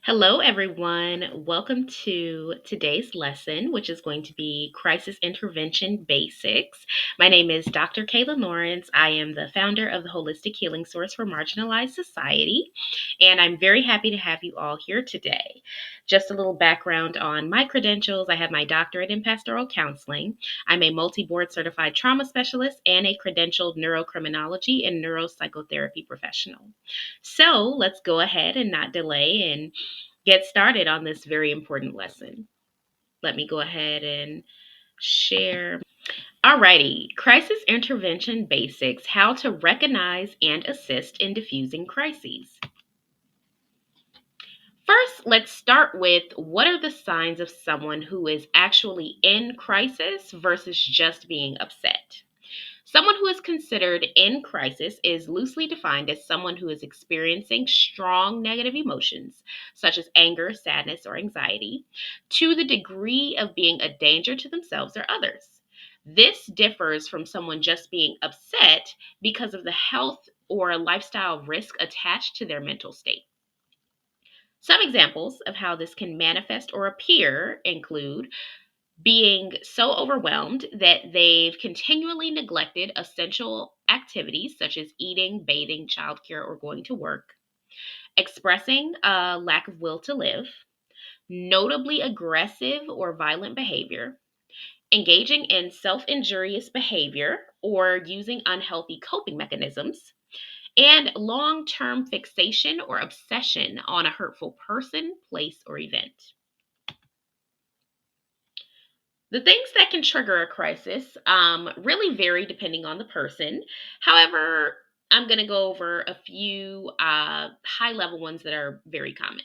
Hello, everyone. Welcome to today's lesson, which is going to be Crisis Intervention Basics. My name is Dr. Calynn Lawrence. I am the founder of the Holistic Healing Source for Marginalized Society, and I'm very happy to have you all here today. Just a little background on my credentials. I have my doctorate in pastoral counseling. I'm a multi-board certified trauma specialist and a credentialed neurocriminology and neuropsychotherapy professional. So let's go ahead and not delay and get started on this very important lesson. Let me go ahead and share. Alrighty, crisis intervention basics, how to recognize and assist in diffusing crises. First, let's start with what are the signs of someone who is actually in crisis versus just being upset. Someone who is considered in crisis is loosely defined as someone who is experiencing strong negative emotions, such as anger, sadness, or anxiety, to the degree of being a danger to themselves or others. This differs from someone just being upset because of the health or lifestyle risk attached to their mental state. Some examples of how this can manifest or appear include being so overwhelmed that they've continually neglected essential activities such as eating, bathing, childcare, or going to work, expressing a lack of will to live, notably aggressive or violent behavior, engaging in self injurious behavior or using unhealthy coping mechanisms, and long term fixation or obsession on a hurtful person, place, or event. The things that can trigger a crisis really vary depending on the person. However, I'm going to go over a few high level ones that are very common.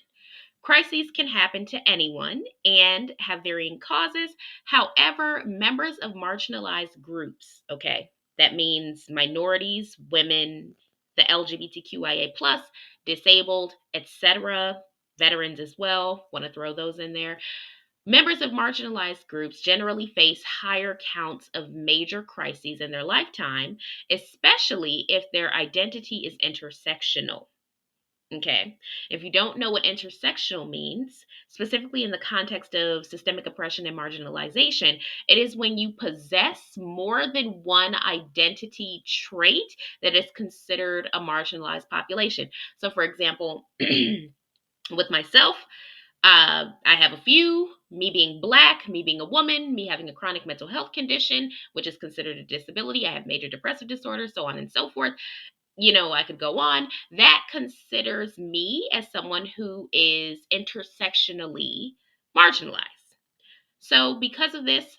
Crises can happen to anyone and have varying causes. However, members of marginalized groups, okay, that means minorities, women, the LGBTQIA, disabled, etc., veterans as well, want to throw those in there. Members of marginalized groups generally face higher counts of major crises in their lifetime, especially if their identity is intersectional. Okay. If you don't know what intersectional means, specifically in the context of systemic oppression and marginalization, it is when you possess more than one identity trait that is considered a marginalized population. So, for example, with myself, I have a few, me being Black, me being a woman, me having a chronic mental health condition, which is considered a disability. I have major depressive disorder, so on and so forth. I could go on. That considers me as someone who is intersectionally marginalized. So, because of this,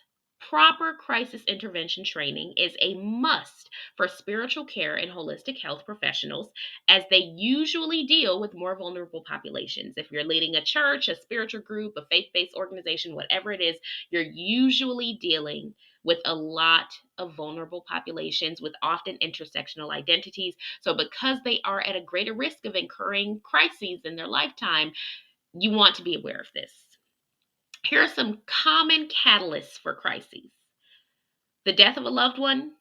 proper crisis intervention training is a must for spiritual care and holistic health professionals as they usually deal with more vulnerable populations. If you're leading a church, a spiritual group, a faith based organization, whatever it is, you're usually dealing with a lot of vulnerable populations with often intersectional identities. So, because they are at a greater risk of incurring crises in their lifetime, you want to be aware of this. Here are some common catalysts for crises: the death of a loved one,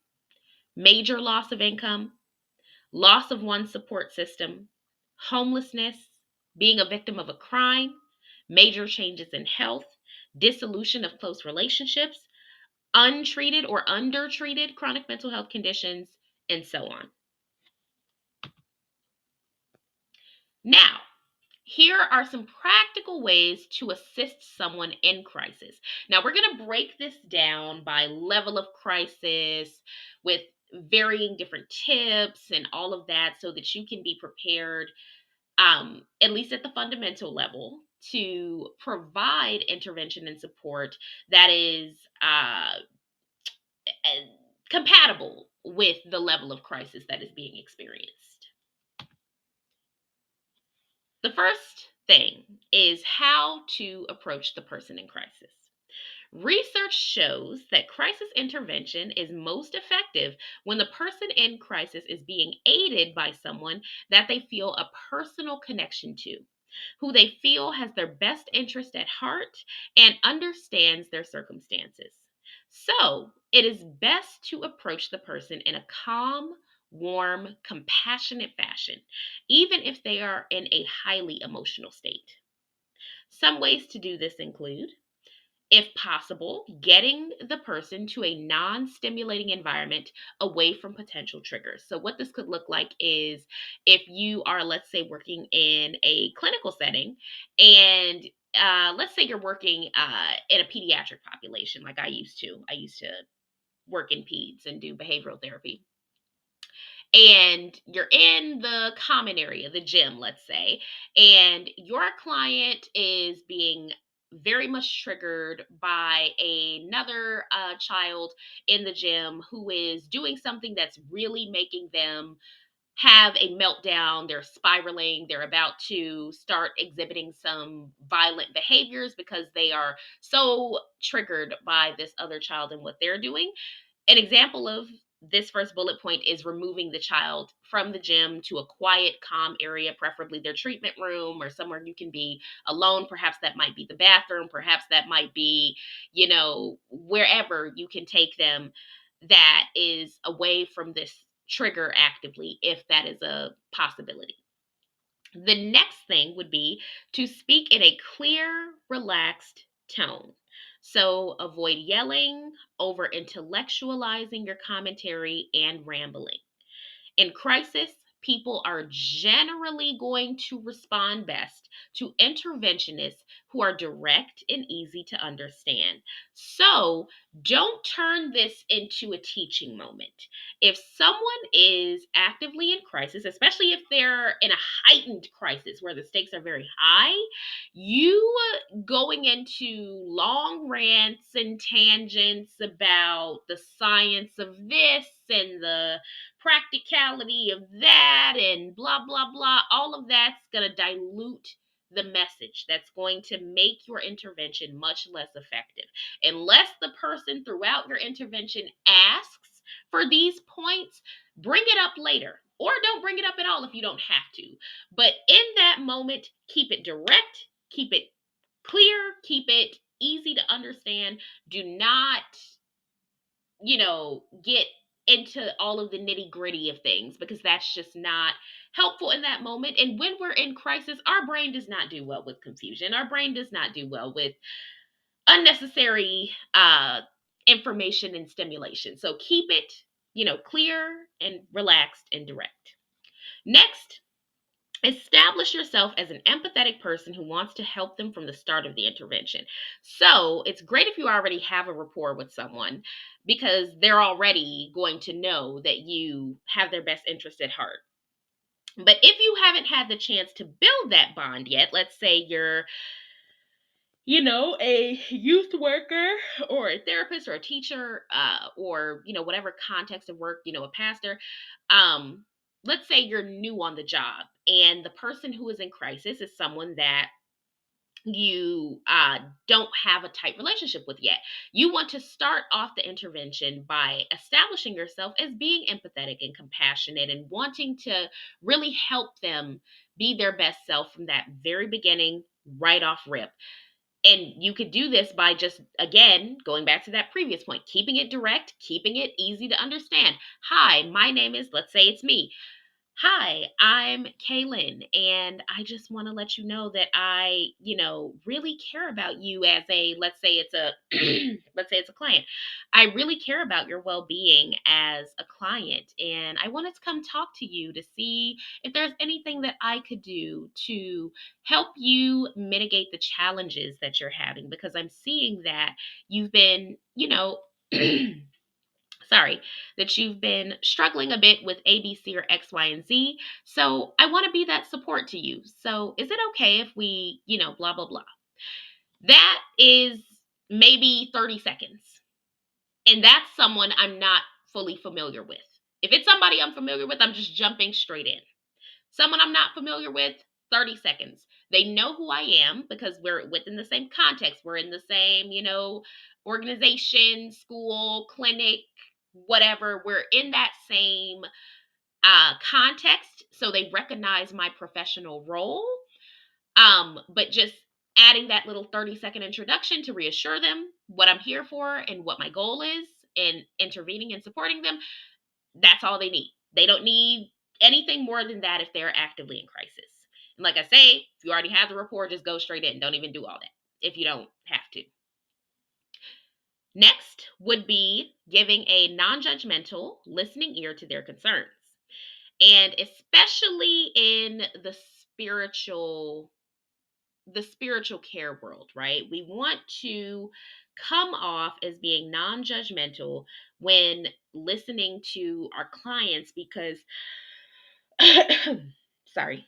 major loss of income, loss of one's support system, homelessness, being a victim of a crime, major changes in health, dissolution of close relationships, untreated or undertreated chronic mental health conditions, and so on. Now, here are some practical ways to assist someone in crisis. Now, we're going to break this down by level of crisis with varying different tips and all of that so that you can be prepared, at least at the fundamental level, to provide intervention and support that is compatible with the level of crisis that is being experienced. The first thing is how to approach the person in crisis. Research shows that crisis intervention is most effective when the person in crisis is being aided by someone that they feel a personal connection to, who they feel has their best interest at heart and understands their circumstances. So, it is best to approach the person in a calm, warm, compassionate fashion, even if they are in a highly emotional state. Some ways to do this include, if possible, getting the person to a non stimulating environment away from potential triggers. So, what this could look like is if you are, let's say, working in a clinical setting and let's say you're working in a pediatric population, like I used to. I used to work in peds and do behavioral therapy, and you're in the common area, the gym, let's say, and your client is being very much triggered by another child in the gym who is doing something that's really making them have a meltdown. They're spiraling. They're about to start exhibiting some violent behaviors because they are so triggered by this other child and what they're doing. An example of this first bullet point is removing the child from the gym to a quiet, calm area, preferably their treatment room or somewhere you can be alone. Perhaps that might be the bathroom. Perhaps that might be, wherever you can take them that is away from this trigger actively, if that is a possibility. The next thing would be to speak in a clear, relaxed tone. So avoid yelling, over intellectualizing your commentary, and rambling. In crisis, people are generally going to respond best to interventionists who are direct and easy to understand. So don't turn this into a teaching moment. If someone is actively in crisis, especially if they're in a heightened crisis where the stakes are very high, you going into long rants and tangents about the science of this and the practicality of that and blah blah blah, all of that's going to dilute the message. That's going to make your intervention much less effective unless the person throughout your intervention asks for these points. Bring it up later, or don't bring it up at all if you don't have to, but in that moment, keep it direct, keep it clear, keep it easy to understand. Do not get into all of the nitty gritty of things, because that's just not helpful in that moment. And when we're in crisis, our brain does not do well with confusion. Our brain does not do well with unnecessary information and stimulation. So keep it, clear and relaxed and direct. Next, establish yourself as an empathetic person who wants to help them from the start of the intervention. So it's great if you already have a rapport with someone, because they're already going to know that you have their best interest at heart. But if you haven't had the chance to build that bond yet, let's say you're a youth worker or a therapist or a teacher, or, whatever context of work, a pastor. Let's say you're new on the job and the person who is in crisis is someone that you don't have a tight relationship with yet. You want to start off the intervention by establishing yourself as being empathetic and compassionate and wanting to really help them be their best self from that very beginning, right off rip. And you could do this by just, again, going back to that previous point, keeping it direct, keeping it easy to understand. Hi, my name is, let's say it's me. Hi, I'm Calynn, and I just want to let you know that I, really care about you as a, let's say it's a, let's say it's a client. I really care about your well-being as a client, and I wanted to come talk to you to see if there's anything that I could do to help you mitigate the challenges that you're having, because I'm seeing that you've been, sorry, that you've been struggling a bit with ABC or X, Y, and Z. So I want to be that support to you. So is it okay if we, blah, blah, blah? That is maybe 30 seconds. And that's someone I'm not fully familiar with. If it's somebody I'm familiar with, I'm just jumping straight in. Someone I'm not familiar with, 30 seconds. They know who I am because we're within the same context. We're in the same, organization, school, clinic, whatever. We're in that same context. So they recognize my professional role. But just adding that little 30-second introduction to reassure them what I'm here for and what my goal is, and intervening and supporting them, that's all they need. They don't need anything more than that if they're actively in crisis. Like I say, if you already have the rapport, just go straight in. Don't even do all that if you don't have to. Next would be giving a non judgmental listening ear to their concerns. And especially in spiritual the spiritual care world, right? We want to come off as being non-judgmental when listening to our clients because sorry,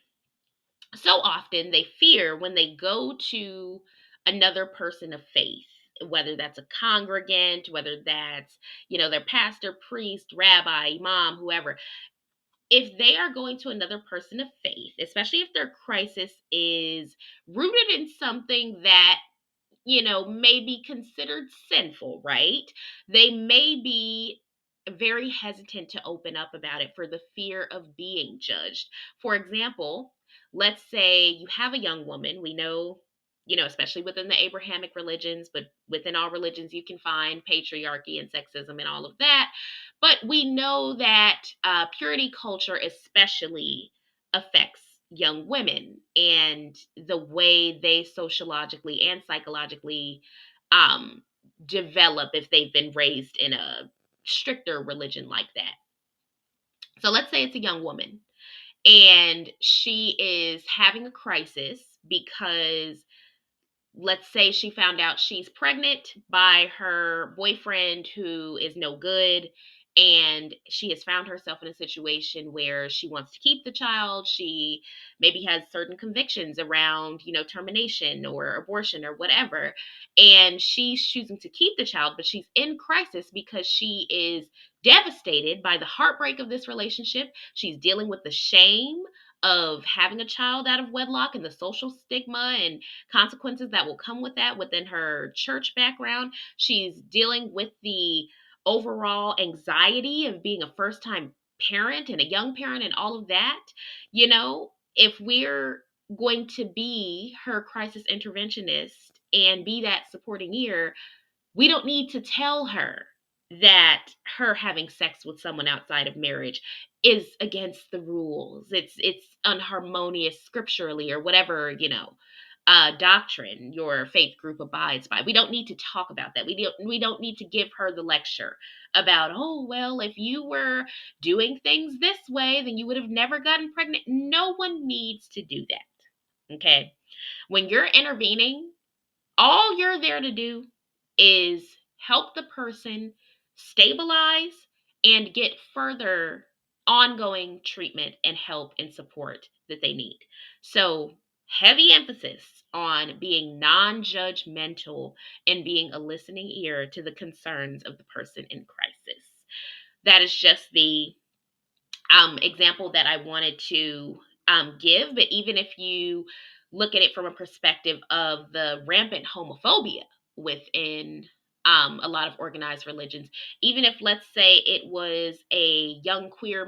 so often they fear when they go to another person of faith, whether that's a congregant, whether that's, their pastor, priest, rabbi, imam, whoever. If they are going to another person of faith, especially if their crisis is rooted in something that, may be considered sinful, right? They may be very hesitant to open up about it for the fear of being judged. For example, let's say you have a young woman. We know, especially within the Abrahamic religions, but within all religions, you can find patriarchy and sexism and all of that. But we know that purity culture, especially, affects young women and the way they sociologically and psychologically um, develop if they've been raised in a stricter religion like that. So let's say it's a young woman and she is having a crisis because, let's say, she found out she's pregnant by her boyfriend who is no good, and she has found herself in a situation where she wants to keep the child. She maybe has certain convictions around, termination or abortion or whatever, and she's choosing to keep the child, but she's in crisis because she is devastated by the heartbreak of this relationship. She's dealing with the shame of having a child out of wedlock and the social stigma and consequences that will come with that within her church background. She's dealing with the overall anxiety of being a first time parent and a young parent and all of that. If we're going to be her crisis interventionist and be that supporting ear, we don't need to tell her that her having sex with someone outside of marriage is against the rules. It's unharmonious scripturally or whatever, doctrine your faith group abides by. We don't need to talk about that. We don't need to give her the lecture about, oh, well, if you were doing things this way, then you would have never gotten pregnant. No one needs to do that. Okay? When you're intervening, all you're there to do is help the person stabilize and get further ongoing treatment and help and support that they need. So, heavy emphasis on being non judgmental and being a listening ear to the concerns of the person in crisis. That is just the example that I wanted to give. But even if you look at it from a perspective of the rampant homophobia within a lot of organized religions, even if, let's say, it was a young queer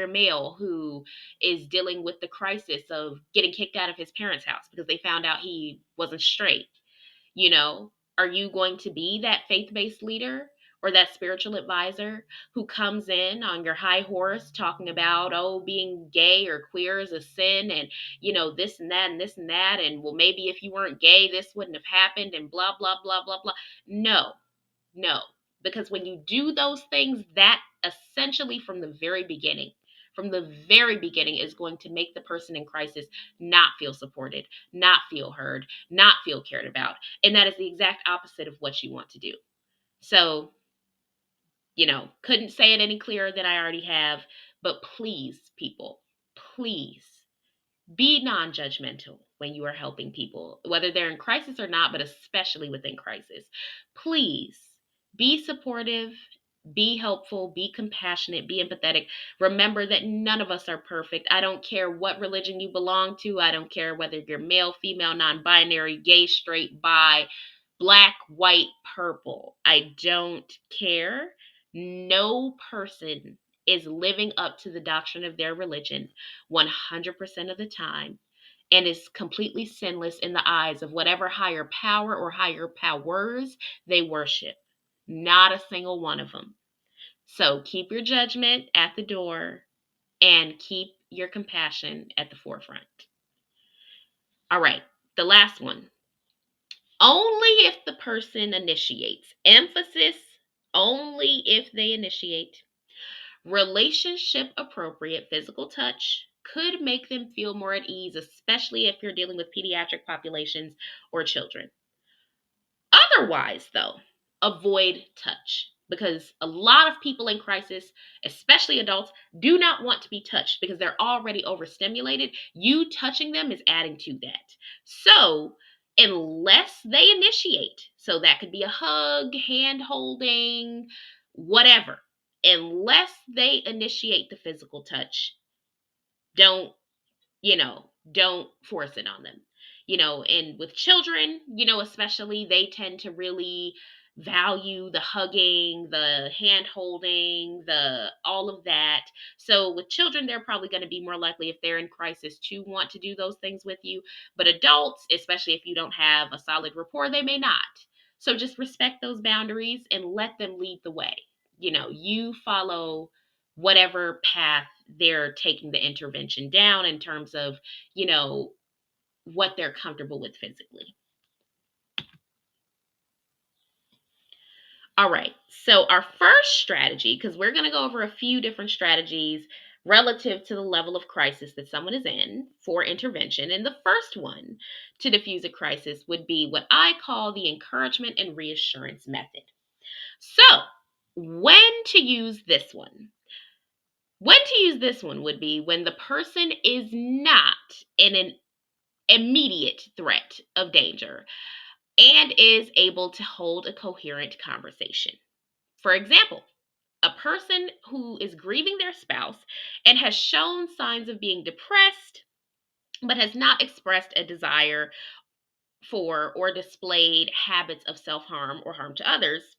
male who is dealing with the crisis of getting kicked out of his parents' house because they found out he wasn't straight, you know, are you going to be that faith-based leader or that spiritual advisor who comes in on your high horse talking about, oh, being gay or queer is a sin and, this and that and this and that, and well, maybe if you weren't gay this wouldn't have happened and blah blah blah blah blah. No, no, because when you do those things, that essentially from the very beginning is going to make the person in crisis not feel supported, not feel heard, not feel cared about. And that is the exact opposite of what you want to do. So, couldn't say it any clearer than I already have, but please, people, please be non judgmental when you are helping people, whether they're in crisis or not, but especially within crisis. Please be supportive, be helpful, be compassionate, be empathetic. Remember that none of us are perfect. I don't care what religion you belong to. I don't care whether you're male, female, non binary, gay, straight, bi, black, white, purple. I don't care. No person is living up to the doctrine of their religion 100% of the time and is completely sinless in the eyes of whatever higher power or higher powers they worship. Not a single one of them. So keep your judgment at the door and keep your compassion at the forefront. All right, the last one. Only if the person initiates. Emphasis, only if they initiate. Relationship appropriate physical touch could make them feel more at ease, especially if you're dealing with pediatric populations or children. Otherwise, though, avoid touch because a lot of people in crisis, especially adults, do not want to be touched because they're already overstimulated. You touching them is adding to that. So, unless they initiate, so that could be a hug, hand holding, whatever, unless they initiate the physical touch, don't don't force it on them. And with children, especially, they tend to really value the hugging, the hand holding, the all of that. So with children, they're probably going to be more likely, if they're in crisis, to want to do those things with you. But adults, especially if you don't have a solid rapport, they may not. So just respect those boundaries and let them lead the way. You follow whatever path they're taking the intervention down in terms of, you know, what they're comfortable with physically. All right. So our first strategy, because we're going to go over a few different strategies relative to the level of crisis that someone is in for intervention. And the first one to diffuse a crisis would be what I call the encouragement and reassurance method. So, when to use this one? When to use this one would be when the person is not in an immediate threat of danger and is able to hold a coherent conversation. For example, a person who is grieving their spouse and has shown signs of being depressed but has not expressed a desire for or displayed habits of self-harm or harm to others.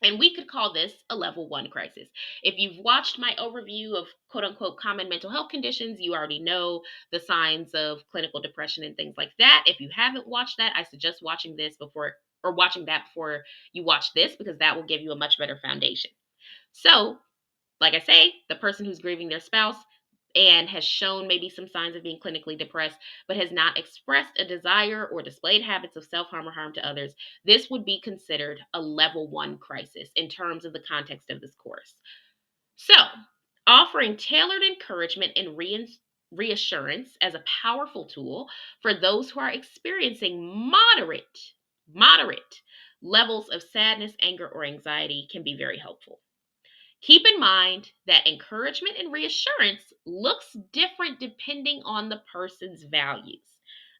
And we could call this a level 1 crisis. If you've watched my overview of quote unquote common mental health conditions, you already know the signs of clinical depression and things like that. If you haven't watched that, I suggest watching this before, or watching that before you watch this, because that will give you a much better foundation. So, like I say, the person who's grieving their spouse and has shown maybe some signs of being clinically depressed, but has not expressed a desire or displayed habits of self harm or harm to others, this would be considered a level 1 crisis in terms of the context of this course. So, offering tailored encouragement and reassurance as a powerful tool for those who are experiencing moderate levels of sadness, anger, or anxiety can be very helpful. Keep in mind that encouragement and reassurance looks different depending on the person's values.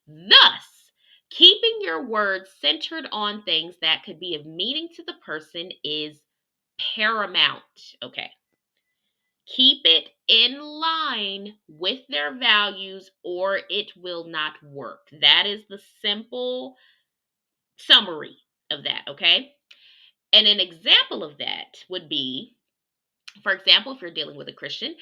Thus, keeping your words centered on things that could be of meaning to the person is paramount. Okay. Keep it in line with their values or it will not work. That is the simple summary of that. Okay. And an example of that would be, for example, if you're dealing with a Christian,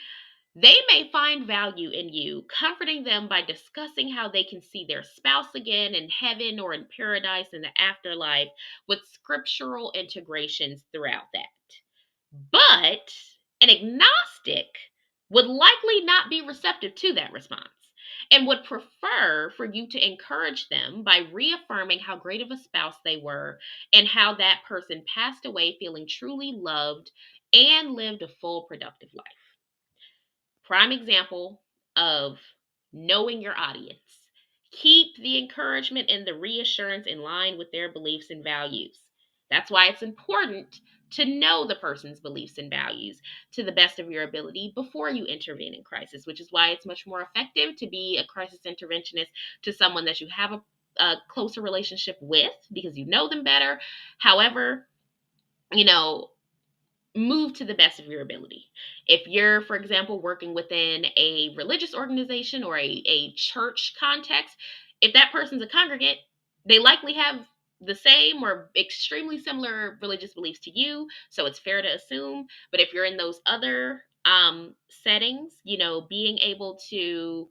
they may find value in you comforting them by discussing how they can see their spouse again in heaven or in paradise in the afterlife, with scriptural integrations throughout that. But an agnostic would likely not be receptive to that response and would prefer for you to encourage them by reaffirming how great of a spouse they were and how that person passed away feeling truly loved and lived a full, productive life. Prime example of knowing your audience. Keep the encouragement and the reassurance in line with their beliefs and values. That's why it's important to know the person's beliefs and values to the best of your ability before you intervene in crisis, which is why it's much more effective to be a crisis interventionist to someone that you have a closer relationship with because you know them better. However, you know, move to the best of your ability. If you're, for example, working within a religious organization or a church context, if that person's a congregant, they likely have the same or extremely similar religious beliefs to you. So it's fair to assume. But if you're in those other settings, being able to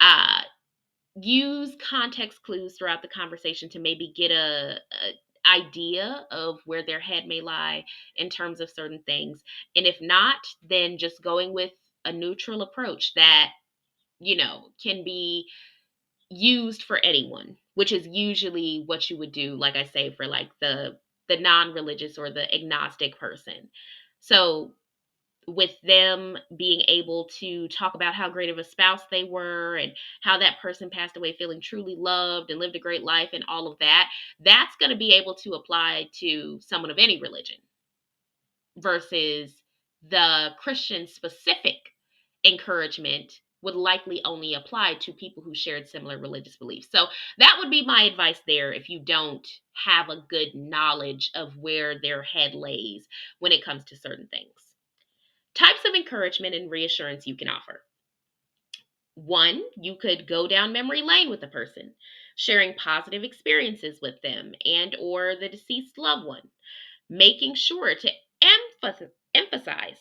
uh, use context clues throughout the conversation to maybe get a idea of where their head may lie in terms of certain things. And if not, then just going with a neutral approach that, can be used for anyone, which is usually what you would do, like I say, for like the non-religious or the agnostic person. So with them being able to talk about how great of a spouse they were and how that person passed away feeling truly loved and lived a great life and all of that, that's going to be able to apply to someone of any religion versus the Christian specific encouragement would likely only apply to people who shared similar religious beliefs. So that would be my advice there if you don't have a good knowledge of where their head lays when it comes to certain things. Types of encouragement and reassurance you can offer. One, you could go down memory lane with a person, sharing positive experiences with them and or the deceased loved one, making sure to emphasize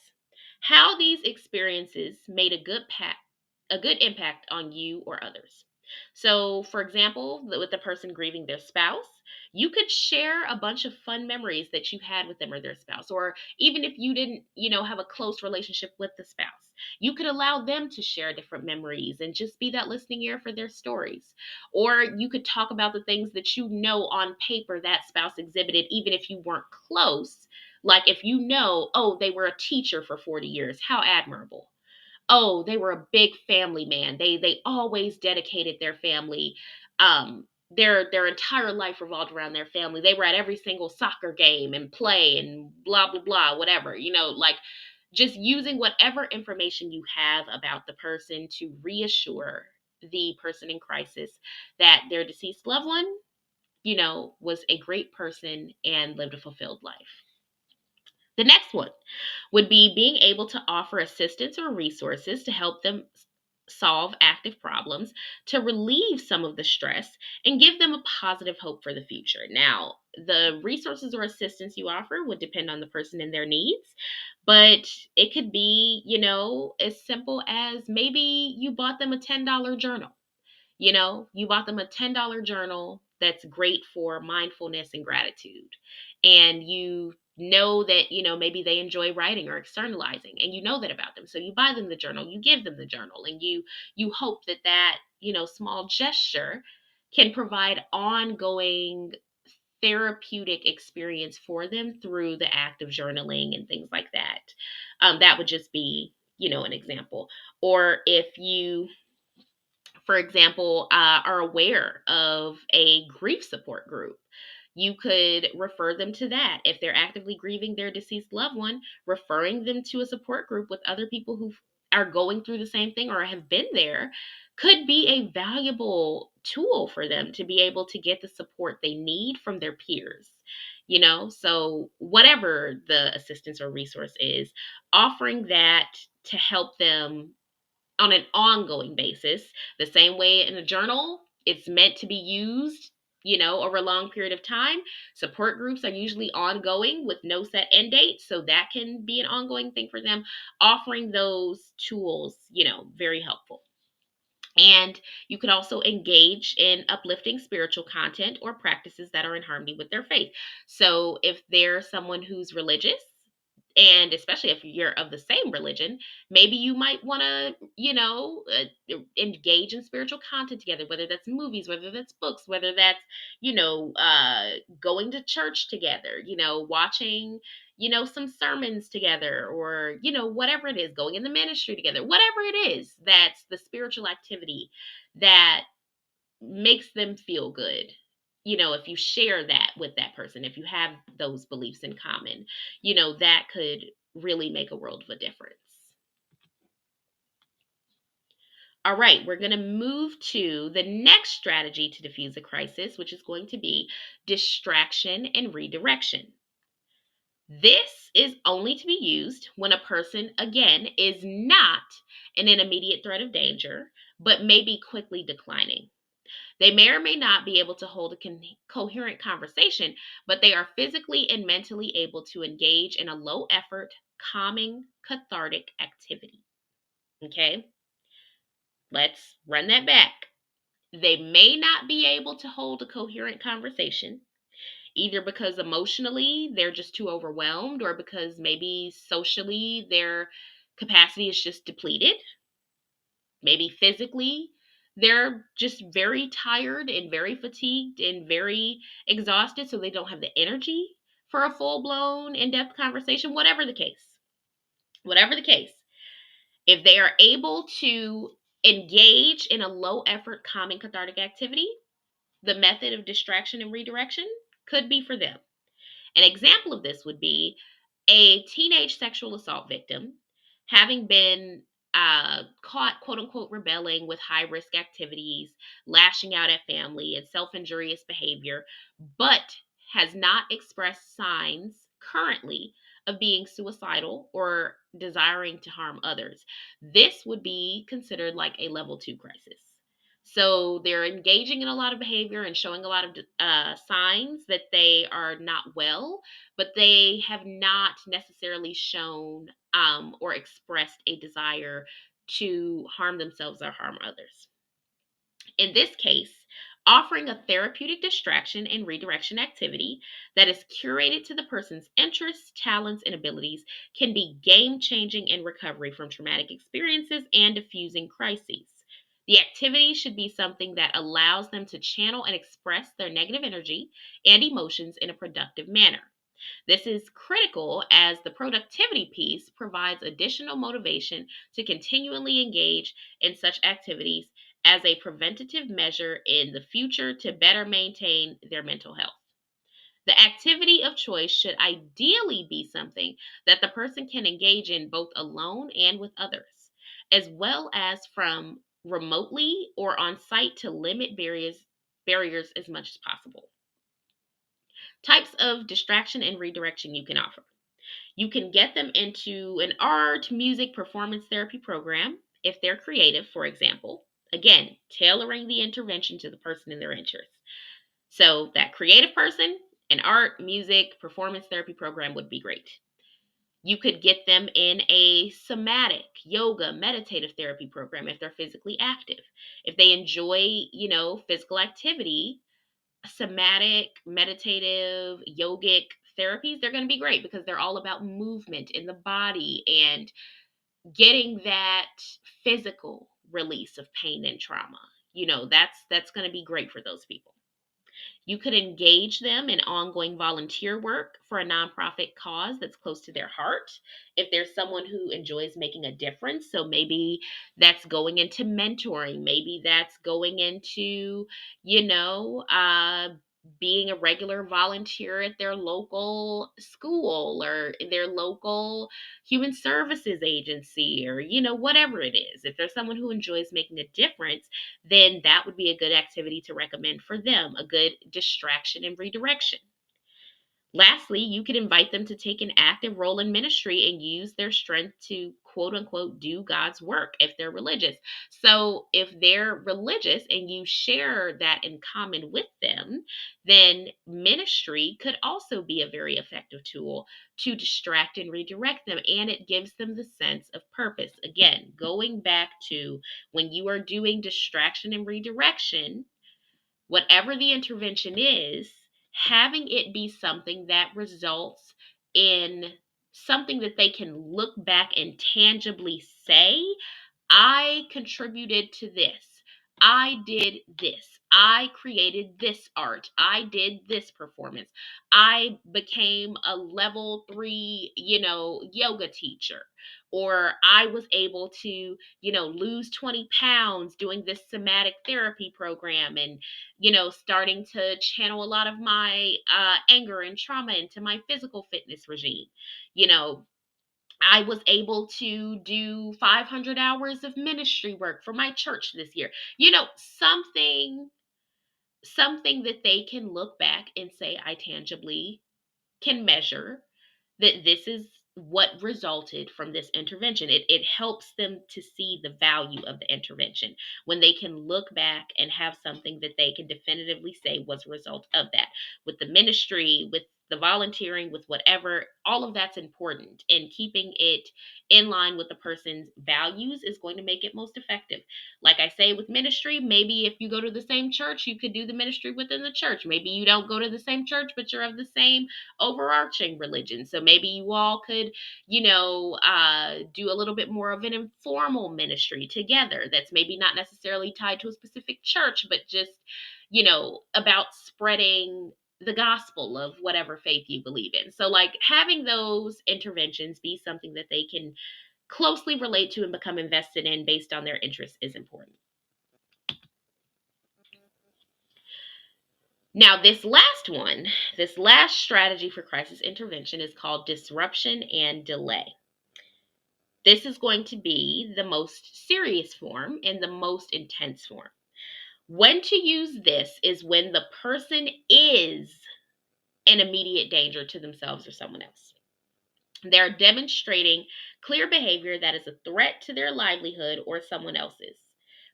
how these experiences made a good impact on you or others. So, for example, with the person grieving their spouse, you could share a bunch of fun memories that you had with them or their spouse, or even if you didn't, have a close relationship with the spouse, you could allow them to share different memories and just be that listening ear for their stories. Or you could talk about the things that on paper that spouse exhibited, even if you weren't close. Like if oh, they were a teacher for 40 years, how admirable. Oh, they were a big family man. They always dedicated their family. Their entire life revolved around their family. They were at every single soccer game and play and blah blah blah, whatever. Like just using whatever information you have about the person to reassure the person in crisis that their deceased loved one, was a great person and lived a fulfilled life. The next one would be being able to offer assistance or resources to help them solve active problems, to relieve some of the stress, and give them a positive hope for the future. Now, the resources or assistance you offer would depend on the person and their needs, but it could be, as simple as maybe you bought them a $10 journal. You bought them a $10 journal that's great for mindfulness and gratitude. And you know that, maybe they enjoy writing or externalizing, and you know that about them. So you buy them the journal, you give them the journal, and you hope that, small gesture can provide ongoing therapeutic experience for them through the act of journaling and things like that. That would just be, an example. Or if you, for example, are aware of a grief support group, you could refer them to that. If they're actively grieving their deceased loved one, referring them to a support group with other people who are going through the same thing or have been there could be a valuable tool for them to be able to get the support they need from their peers. So whatever the assistance or resource is, offering that to help them on an ongoing basis. The same way in a journal, it's meant to be used, over a long period of time. Support groups are usually ongoing with no set end date. So that can be an ongoing thing for them. Offering those tools, very helpful. And you could also engage in uplifting spiritual content or practices that are in harmony with their faith. So if they're someone who's religious, and especially if you're of the same religion, maybe you might want to, engage in spiritual content together, whether that's movies, whether that's books, whether that's, going to church together, watching, some sermons together, or, whatever it is, going in the ministry together, whatever it is, that's the spiritual activity that makes them feel good. If you share that with that person, if you have those beliefs in common, that could really make a world of a difference. All right, we're going to move to the next strategy to diffuse a crisis, which is going to be distraction and redirection. This is only to be used when a person, again, is not in an immediate threat of danger, but may be quickly declining. They may or may not be able to hold a coherent conversation, but they are physically and mentally able to engage in a low effort, calming, cathartic activity. Okay, let's run that back. They may not be able to hold a coherent conversation, either because emotionally they're just too overwhelmed, or because maybe socially they're capacity is just depleted. Maybe physically, they're just very tired and very fatigued and very exhausted, so they don't have the energy for a full blown, in depth conversation, whatever the case. Whatever the case, if they are able to engage in a low effort, calming, cathartic activity, the method of distraction and redirection could be for them. An example of this would be a teenage sexual assault victim having been caught, quote unquote, rebelling with high risk activities, lashing out at family, and self injurious behavior, but has not expressed signs currently of being suicidal or desiring to harm others. This would be considered like a level 2 crisis. So they're engaging in a lot of behavior and showing a lot of signs that they are not well, but they have not necessarily shown or expressed a desire to harm themselves or harm others. In this case, offering a therapeutic distraction and redirection activity that is curated to the person's interests, talents, and abilities can be game changing in recovery from traumatic experiences and diffusing crises. The activity should be something that allows them to channel and express their negative energy and emotions in a productive manner. This is critical as the productivity piece provides additional motivation to continually engage in such activities as a preventative measure in the future to better maintain their mental health. The activity of choice should ideally be something that the person can engage in both alone and with others, as well as from remotely or on site to limit barriers as much as possible. Types of distraction and redirection you can offer. You can get them into an art, music, performance therapy program if they're creative, for example. Again, tailoring the intervention to the person and their interests. So, that creative person, an art, music, performance therapy program would be great. You could get them in a somatic, yoga, meditative therapy program if they're physically active. If they enjoy, physical activity, somatic, meditative, yogic therapies, they're going to be great because they're all about movement in the body and getting that physical release of pain and trauma. That's going to be great for those people. You could engage them in ongoing volunteer work for a nonprofit cause that's close to their heart. If there's someone who enjoys making a difference, so maybe that's going into mentoring, maybe that's going into, you know, uh, being a regular volunteer at their local school or their local human services agency or, whatever it is. If there's someone who enjoys making a difference, then that would be a good activity to recommend for them, a good distraction and redirection. Lastly, you could invite them to take an active role in ministry and use their strength to quote unquote do God's work if they're religious. So, if they're religious and you share that in common with them, then ministry could also be a very effective tool to distract and redirect them. And it gives them the sense of purpose. Again, going back to when you are doing distraction and redirection, whatever the intervention is, having it be something that results in something that they can look back and tangibly say, I contributed to this. I did this. I created this art. I did this performance. I became a level 3, yoga teacher. Or I was able to, lose 20 pounds doing this somatic therapy program and, starting to channel a lot of my anger and trauma into my physical fitness regime. You know, I was able to do 500 hours of ministry work for my church this year. Something that they can look back and say I tangibly can measure that this is what resulted from this intervention. It helps them to see the value of the intervention when they can look back and have something that they can definitively say was a result of that. With the ministry, with the volunteering, with whatever, all of that's important. And keeping it in line with the person's values is going to make it most effective. Like I say with ministry, maybe if you go to the same church, you could do the ministry within the church. Maybe you don't go to the same church, but you're of the same overarching religion. So maybe you all could, do a little bit more of an informal ministry together that's maybe not necessarily tied to a specific church, but just, about spreading the gospel of whatever faith you believe in. So, like, having those interventions be something that they can closely relate to and become invested in based on their interests is important. Now, this last strategy for crisis intervention is called disruption and delay. This is going to be the most serious form and the most intense form. When to use this is when the person is an immediate danger to themselves or someone else. They're demonstrating clear behavior that is a threat to their livelihood or someone else's.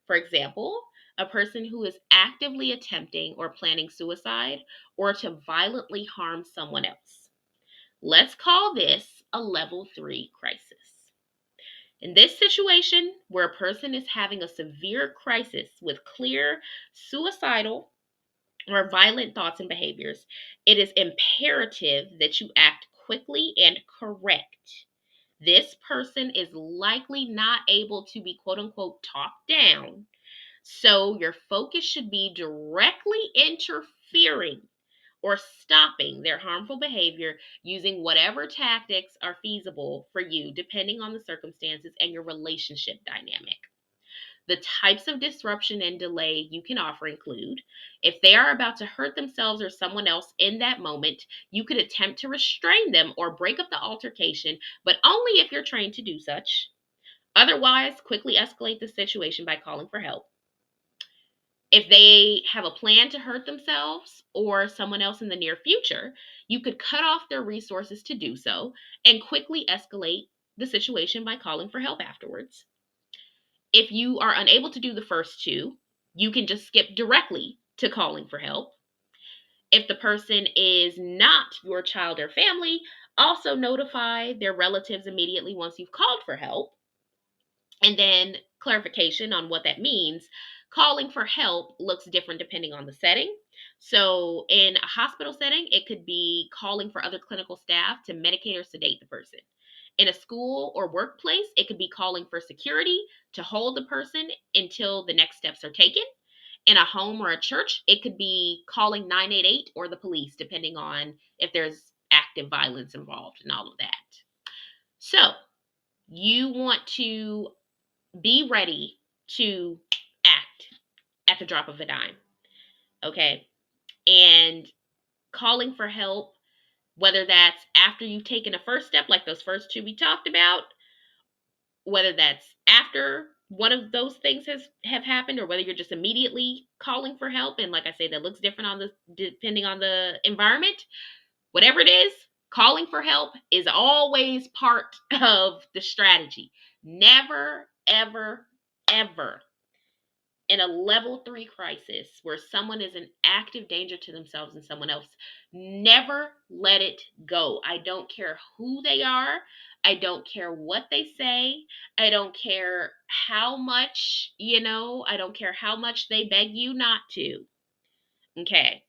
For example, a person who is actively attempting or planning suicide or to violently harm someone else. Let's call this a level 3 crisis. In this situation, where a person is having a severe crisis with clear suicidal or violent thoughts and behaviors, it is imperative that you act quickly and correct. This person is likely not able to be quote unquote talked down. So your focus should be directly interfering or stopping their harmful behavior using whatever tactics are feasible for you, depending on the circumstances and your relationship dynamic. The types of disruption and delay you can offer include: if they are about to hurt themselves or someone else in that moment, you could attempt to restrain them or break up the altercation, but only if you're trained to do such. Otherwise, quickly escalate the situation by calling for help. If they have a plan to hurt themselves or someone else in the near future, you could cut off their resources to do so and quickly escalate the situation by calling for help afterwards. If you are unable to do the first two, you can just skip directly to calling for help. If the person is not your child or family, also notify their relatives immediately once you've called for help. And then clarification on what that means. Calling for help looks different depending on the setting. So, in a hospital setting, it could be calling for other clinical staff to medicate or sedate the person. In a school or workplace, it could be calling for security to hold the person until the next steps are taken. In a home or a church, it could be calling 988 or the police, depending on if there's active violence involved and all of that. So, you want to be ready to act at the drop of a dime. Okay. And calling for help, whether that's after you've taken a first step, like those first two we talked about, whether that's after one of those things have happened, or whether you're just immediately calling for help. And like I say, that looks different on the depending on the environment. Whatever it is, calling for help is always part of the strategy. Never, ever, ever in a level 3 crisis where someone is in active danger to themselves and someone else, never let it go. I don't care who they are. I don't care what they say. I don't care how much, I don't care how much they beg you not to. Okay.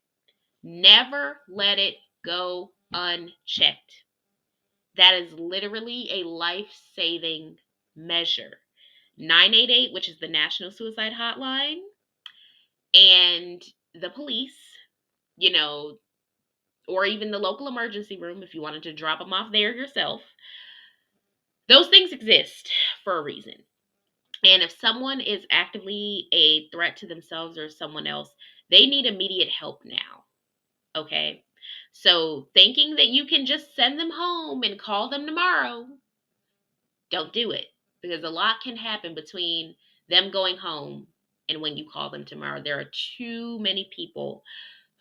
Never let it go unchecked. That is literally a life-saving measure. 988, which is the National Suicide Hotline, and the police, you know, or even the local emergency room if you wanted to drop them off there yourself. Those things exist for a reason. And if someone is actively a threat to themselves or someone else, they need immediate help now. Okay? So thinking that you can just send them home and call them tomorrow, don't do it, because a lot can happen between them going home and when you call them tomorrow. There are too many people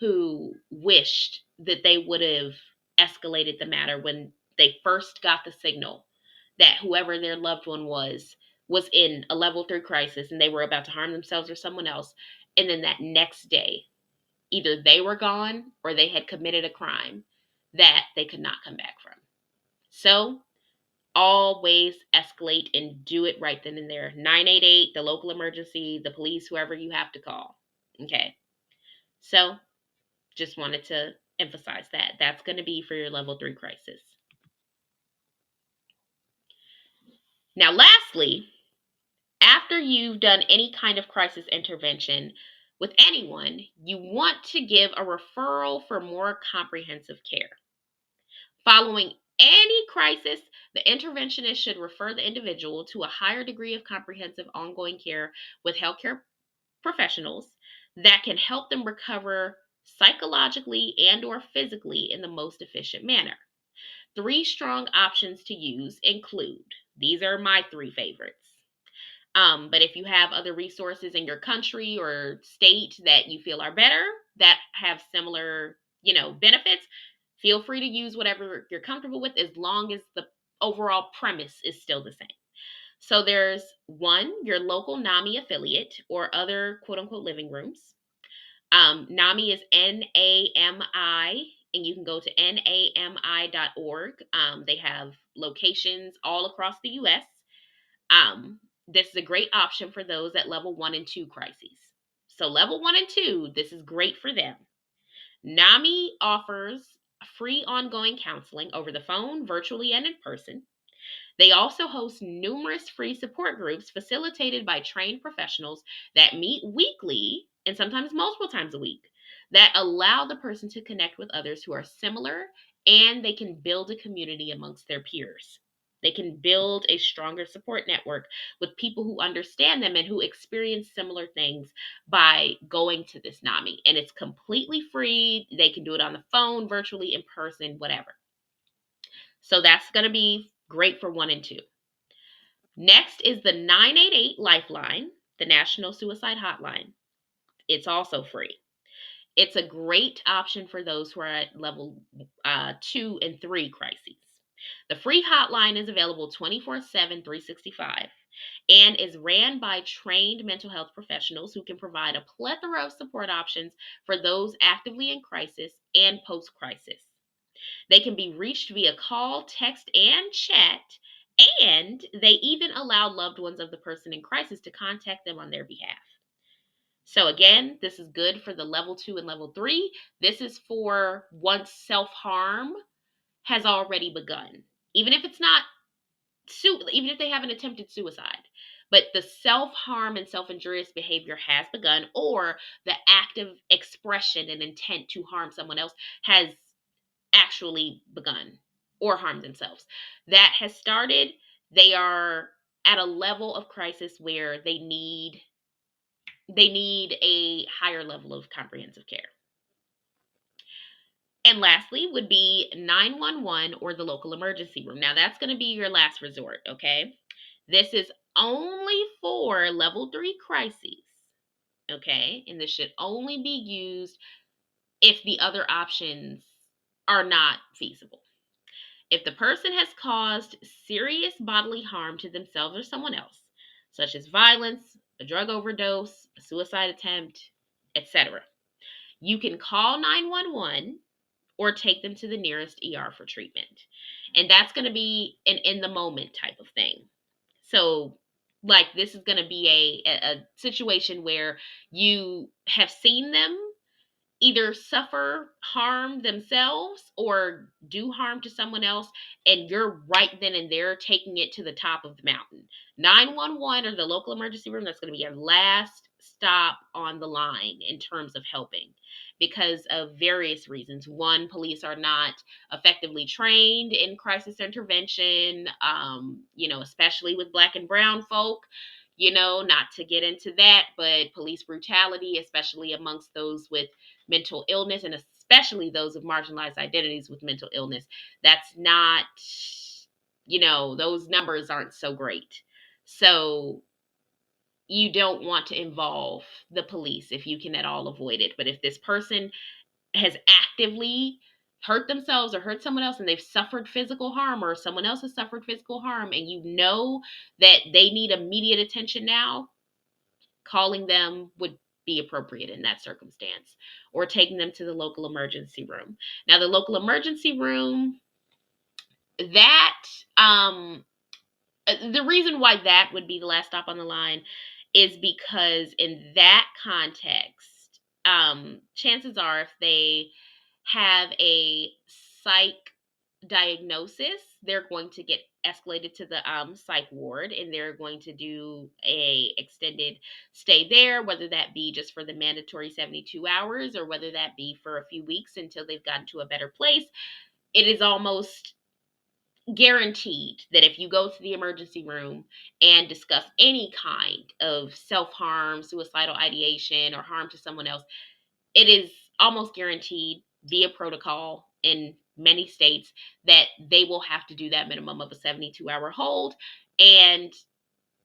who wished that they would have escalated the matter when they first got the signal that whoever their loved one was in a level 3 crisis and they were about to harm themselves or someone else. And then that next day, either they were gone or they had committed a crime. that they could not come back from. So always escalate and do it right then and there. 988, the local emergency, the police, whoever you have to call. Okay. So just wanted to emphasize that. That's going to be for your level 3 crisis. Now, lastly, after you've done any kind of crisis intervention with anyone, you want to give a referral for more comprehensive care. Following any crisis, the interventionist should refer the individual to a higher degree of comprehensive ongoing care with healthcare professionals that can help them recover psychologically and or physically in the most efficient manner. 3 strong options to use include, these are my 3 favorites. But if you have other resources in your country or state that you feel are better, that have similar, benefits, feel free to use whatever you're comfortable with as long as the overall premise is still the same. So there's one, your local NAMI affiliate or other quote unquote living rooms. NAMI is NAMI, and you can go to nami.org. They have locations all across the US. This is a great option for those at level 1 and 2 crises. So level 1 and 2, this is great for them. NAMI offers free ongoing counseling over the phone, virtually, and in person. They also host numerous free support groups facilitated by trained professionals that meet weekly and sometimes multiple times a week that allow the person to connect with others who are similar, and they can build a community amongst their peers. They can build a stronger support network with people who understand them and who experience similar things by going to this NAMI. And it's completely free. They can do it on the phone, virtually, in person, whatever. So that's going to be great for 1 and 2. Next is the 988 Lifeline, the National Suicide Hotline. It's also free. It's a great option for those who are at level 2 and 3 crises. The free hotline is available 24/7, 365, and is ran by trained mental health professionals who can provide a plethora of support options for those actively in crisis and post-crisis. They can be reached via call, text, and chat, and they even allow loved ones of the person in crisis to contact them on their behalf. So again, this is good for the level 2 and level 3. This is for once self-harm has already begun. Even if it's not, even if they haven't attempted suicide, but the self-harm and self-injurious behavior has begun, or the active expression and intent to harm someone else has actually begun or harmed themselves. That has started. They are at a level of crisis where they need a higher level of comprehensive care. And lastly would be 911 or the local emergency room. Now that's going to be your last resort, okay? This is only for level 3 crises, okay? And this should only be used if the other options are not feasible. If the person has caused serious bodily harm to themselves or someone else, such as violence, a drug overdose, a suicide attempt, etc., you can call 911 or take them to the nearest ER for treatment. And that's going to be an in the moment type of thing. So, like, this is going to be a situation where you have seen them either suffer harm themselves or do harm to someone else, and you're right then and there taking it to the top of the mountain. 911 or the local emergency room, that's going to be your last stop on the line in terms of helping because of various reasons. One, police are not effectively trained in crisis intervention, especially with Black and brown folk. Not to get into that, but police brutality, especially amongst those with mental illness, and especially those of marginalized identities with mental illness, that's not, those numbers aren't so great. So you don't want to involve the police if you can at all avoid it. But if this person has actively hurt themselves or hurt someone else and they've suffered physical harm, or someone else has suffered physical harm, and you know that they need immediate attention now, calling them would be appropriate in that circumstance, or taking them to the local emergency room. Now, the local emergency room, that the reason why that would be the last stop on the line is because in that context, chances are if they have a psych diagnosis, they're going to get escalated to the psych ward, and they're going to do a extended stay there, whether that be just for the mandatory 72 hours or whether that be for a few weeks until they've gotten to a better place. It is almost guaranteed that if you go to the emergency room and discuss any kind of self-harm, suicidal ideation, or harm to someone else, it is almost guaranteed via protocol in many states that they will have to do that minimum of a 72-hour hold. And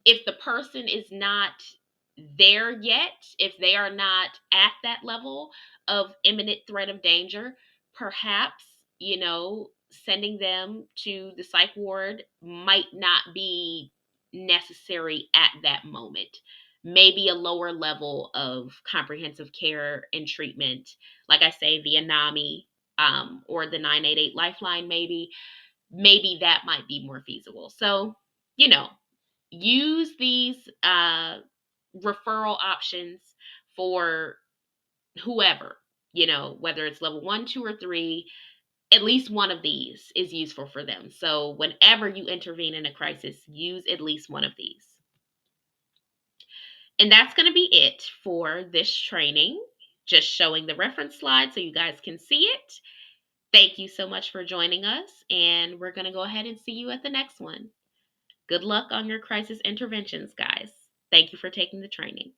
if the person is not there yet, if they are not at that level of imminent threat of danger, perhaps, sending them to the psych ward might not be necessary at that moment. Maybe a lower level of comprehensive care and treatment, like I say, via NAMI, or the 988 Lifeline, maybe that might be more feasible. So, you know, use these referral options for whoever, whether it's level 1, 2, or 3. At least one of these is useful for them. So whenever you intervene in a crisis, use at least one of these. And that's going to be it for this training. Just showing the reference slide so you guys can see it. Thank you so much for joining us, and we're going to go ahead and see you at the next one. Good luck on your crisis interventions, guys. Thank you for taking the training.